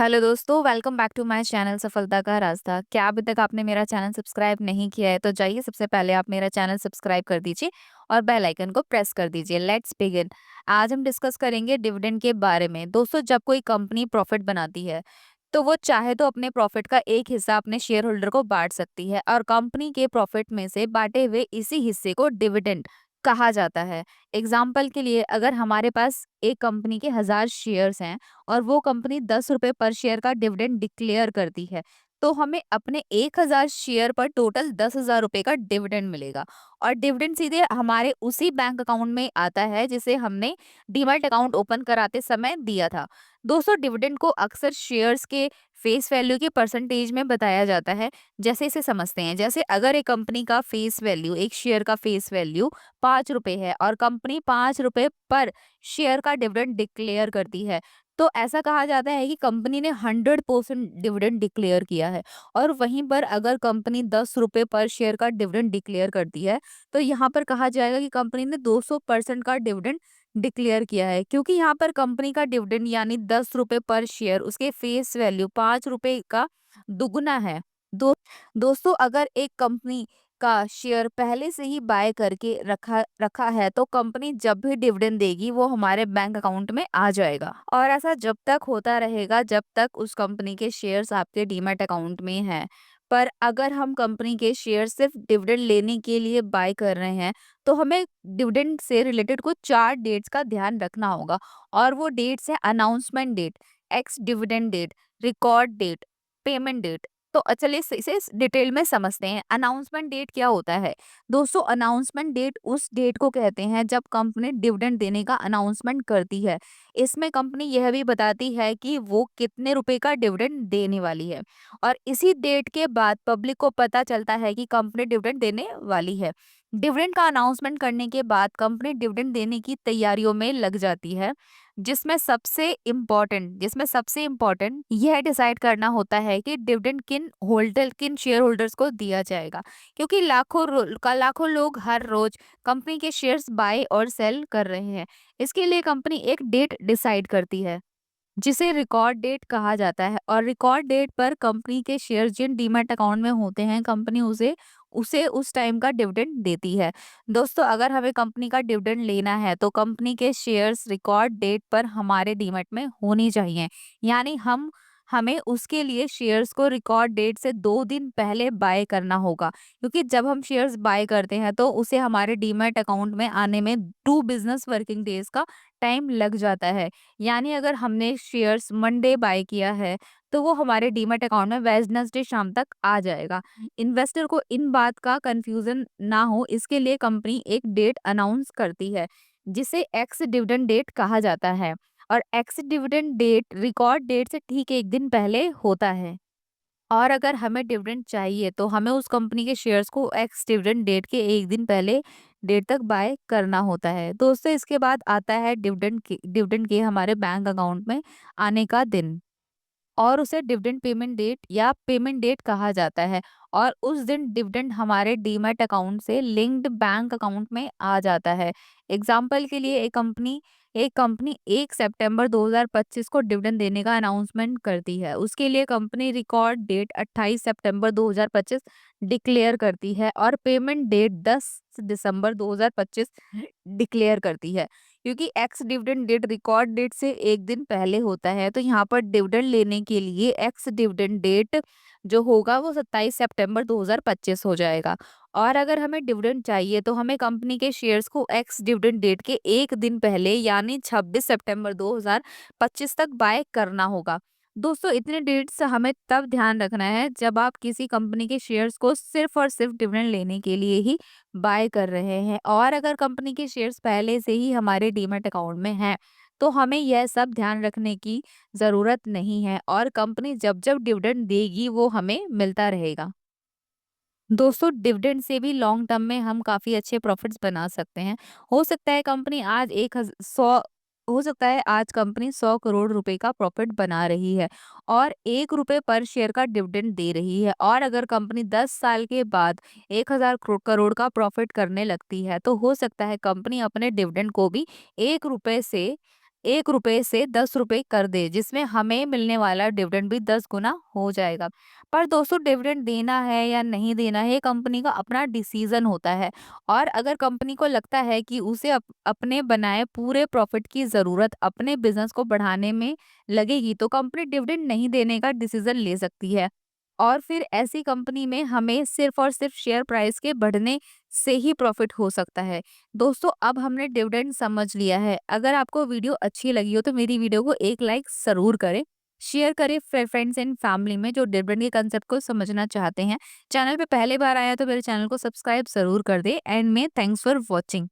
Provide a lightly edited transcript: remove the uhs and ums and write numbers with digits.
Hello दोस्तों, welcome back to my channel सफलता का रास्ता। क्या अभी तक आपने मेरा चैनल सब्सक्राइब नहीं किया है तो जाइए सबसे पहले आप मेरा चैनल सब्सक्राइब कर दीजिए और बेल आइकन को प्रेस कर दीजिए। Let's begin. आज हम डिस्कस करेंगे डिविडेंड के बारे में। दोस्तों, जब कोई कंपनी प्रॉफिट बनाती है तो वो चाहे तो अपने प्रॉफिट का एक हिस्सा अपने शेयर होल्डर को बांट सकती है और कंपनी के प्रॉफिट में से बांटे हुए इसी हिस्से को डिविडेंड कहा जाता है। एग्जाम्पल के लिए, अगर हमारे पास एक कंपनी के 1000 शेयर्स हैं और वो कंपनी 10 रुपए पर शेयर का डिविडेंड डिक्लेयर करती है, तो हमें अपने 1000 शेयर पर टोटल 10,000 रुपए का डिविडेंड मिलेगा। और डिविडेंड सीधे हमारे उसी बैंक अकाउंट में आता है जिसे हमने डीमैट अकाउंट ओपन कराते समय दिया था। दोस्तों, डिविडेंड को अक्सर शेयर्स के फेस वैल्यू के परसेंटेज में बताया जाता है। जैसे इसे समझते हैं, जैसे अगर एक कंपनी का फेस वैल्यू, एक शेयर का फेस वैल्यू 5 रुपए है और कंपनी 5 रुपए पर शेयर का डिविडेंड डिक्लेयर करती है, तो ऐसा कहा जाता है कि कंपनी ने 100% डिविडेंड डिक्लेयर किया है। और वहीं पर अगर कंपनी 10 रुपए पर शेयर का डिविडेंड डिक्लेयर करती है, तो यहाँ पर कहा जाएगा कि कंपनी ने 200% का डिविडेंड डिक्लेयर किया है, क्योंकि यहाँ पर कंपनी का डिविडेंड यानी 10 रुपए पर शेयर उसके फेस वैल्यू 5 रुपए का दुगुना है। दो दोस्तों, अगर एक कंपनी का शेयर पहले से ही बाय करके रखा रखा है तो कंपनी जब भी डिविडेंड देगी वो हमारे बैंक अकाउंट में आ जाएगा। और ऐसा जब तक होता रहेगा जब तक उस कंपनी के शेयर्स आपके डीमैट अकाउंट में हैं। पर अगर हम कंपनी के शेयर सिर्फ डिविडेंड लेने के लिए बाय कर रहे हैं, तो हमें डिविडेंड से रिलेटेड कुछ 4 डेट्स का ध्यान रखना होगा। और वो डेट्स है: announcement date, ex dividend date, record date, payment date. तो चलिए इसे डिटेल में समझते हैं। अनाउंसमेंट डेट क्या होता है? दोस्तों, अनाउंसमेंट डेट उस डेट को कहते हैं जब कंपनी डिविडेंड देने का अनाउंसमेंट करती है। इसमें कंपनी यह भी बताती है कि वो कितने रुपए का डिविडेंड देने वाली है। और इसी डेट के बाद पब्लिक को पता चलता है कि कंपनी डिविडेंड देने वाली है। डिविडेंड का अनाउंसमेंट करने के बाद कंपनी डिविडेंड देने की तैयारियों में लग जाती है, जिसमें सबसे इम्पोर्टेंट यह डिसाइड करना होता है कि डिविडेंड किन शेयर होल्डर्स को दिया जाएगा। क्योंकि लाखों लोग हर रोज कंपनी के शेयर्स बाय और सेल कर रहे हैं। इसके लिए कंपनी एक डेट डिसाइड करती है जिसे रिकॉर्ड डेट कहा जाता है। और रिकॉर्ड डेट पर कंपनी के शेयर जिन डीमैट अकाउंट में होते हैं, कंपनी उसे उसे उस टाइम का डिविडेंड देती है। दोस्तों, अगर हमें कंपनी का डिविडेंड लेना है तो कंपनी के शेयर्स रिकॉर्ड डेट पर हमारे डीमैट में होनी चाहिए। यानी हमें उसके लिए शेयर्स को रिकॉर्ड डेट से 2 दिन पहले बाय करना होगा, क्योंकि जब हम शेयर्स बाय करते हैं तो उसे हमारे डीमैट अकाउंट में आने में 2 बिजनेस वर्किंग डेज का टाइम लग जाता है। यानी अगर हमने शेयर्स मंडे बाय किया है तो वो हमारे डीमैट अकाउंट में वेडनेसडे शाम तक आ जाएगा। इन्वेस्टर को इन बात का कंफ्यूजन ना हो, इसके लिए कंपनी एक डेट अनाउंस करती है जिसे एक्स डिविडेंड डेट कहा जाता है। और ex dividend date record date से ठीक 1 दिन पहले होता है। और अगर हमें डिविडेंड चाहिए तो हमें उस कंपनी के शेयर्स को एक्स डिविडेंड डेट के 1 दिन पहले डेट तक बाय करना होता है। दोस्तों, इसके बाद आता है डिविडेंड के हमारे बैंक अकाउंट में आने का दिन, और उसे डिविडेंड पेमेंट डेट या पेमेंट डेट कहा जाता है। और उस दिन डिविडेंड हमारे डीमैट अकाउंट से लिंक्ड बैंक अकाउंट में आ जाता है। एग्जाम्पल के लिए, एक कंपनी 1 सितंबर 2025 को डिविडेंड देने का अनाउंसमेंट करती है। उसके लिए कंपनी रिकॉर्ड डेट 28 सितंबर 2025 डिक्लेयर करती है और पेमेंट डेट 10 दिसंबर 2025 डिक्लेयर करती है। क्योंकि ex dividend date record date से 1 दिन पहले होता है, तो यहाँ पर डिविडेंड लेने के लिए एक्स डिविडेंड डेट जो होगा वो 27 सितंबर 2025 हो जाएगा। और अगर हमें डिविडेंड चाहिए तो हमें कंपनी के शेयर्स को एक्स डिविडेंड डेट के 1 दिन पहले यानी 26 सितंबर 2025 तक बाय करना होगा। दोस्तों, इतने डेट्स हमें तब ध्यान रखना है जब आप किसी कंपनी के शेयर्स को सिर्फ और सिर्फ डिविडेंड लेने के लिए ही बाय कर रहे हैं। और अगर कंपनी के शेयर्स पहले से ही हमारे डीमैट अकाउंट में हैं, तो हमें यह सब ध्यान रखने की ज़रूरत नहीं है और कंपनी जब जब डिविडेंड देगी वो हमें मिलता रहेगा। दोस्तों, डिविडेंड से भी लॉन्ग टर्म में हम काफ़ी अच्छे प्रॉफिट्स बना सकते हैं। हो सकता है कंपनी आज एक हज़ 100 हो सकता है आज कंपनी 100 करोड़ रुपए का प्रॉफिट बना रही है और 1 रुपए पर शेयर का डिविडेंड दे रही है। और अगर कंपनी 10 साल के बाद 1000 करोड़ का प्रॉफिट करने लगती है, तो हो सकता है कंपनी अपने डिविडेंड को भी 1 रुपए से ₹1 से ₹10 कर दे, जिसमें हमें मिलने वाला डिविडेंड भी 10 गुना हो जाएगा। पर दोस्तों, डिविडेंड देना है या नहीं देना है, ये कंपनी का अपना डिसीजन होता है। और अगर कंपनी को लगता है कि उसे अपने बनाए पूरे प्रॉफिट की ज़रूरत अपने बिज़नेस को बढ़ाने में लगेगी, तो कंपनी डिविडेंड नहीं देने का डिसीजन ले सकती है। और फिर ऐसी कंपनी में हमें सिर्फ़ और सिर्फ़ शेयर प्राइस के बढ़ने से ही प्रॉफिट हो सकता है। दोस्तों, अब हमने डिविडेंड समझ लिया है। अगर आपको वीडियो अच्छी लगी हो तो मेरी वीडियो को एक लाइक ज़रूर करें। शेयर करें फ्रेंड्स एंड फैमिली में जो डिविडेंड के कंसेप्ट को समझना चाहते हैं। चैनल पे पहली बार आया तो मेरे चैनल को सब्सक्राइब ज़रूर कर दें। एंड में थैंक्स फॉर वॉचिंग।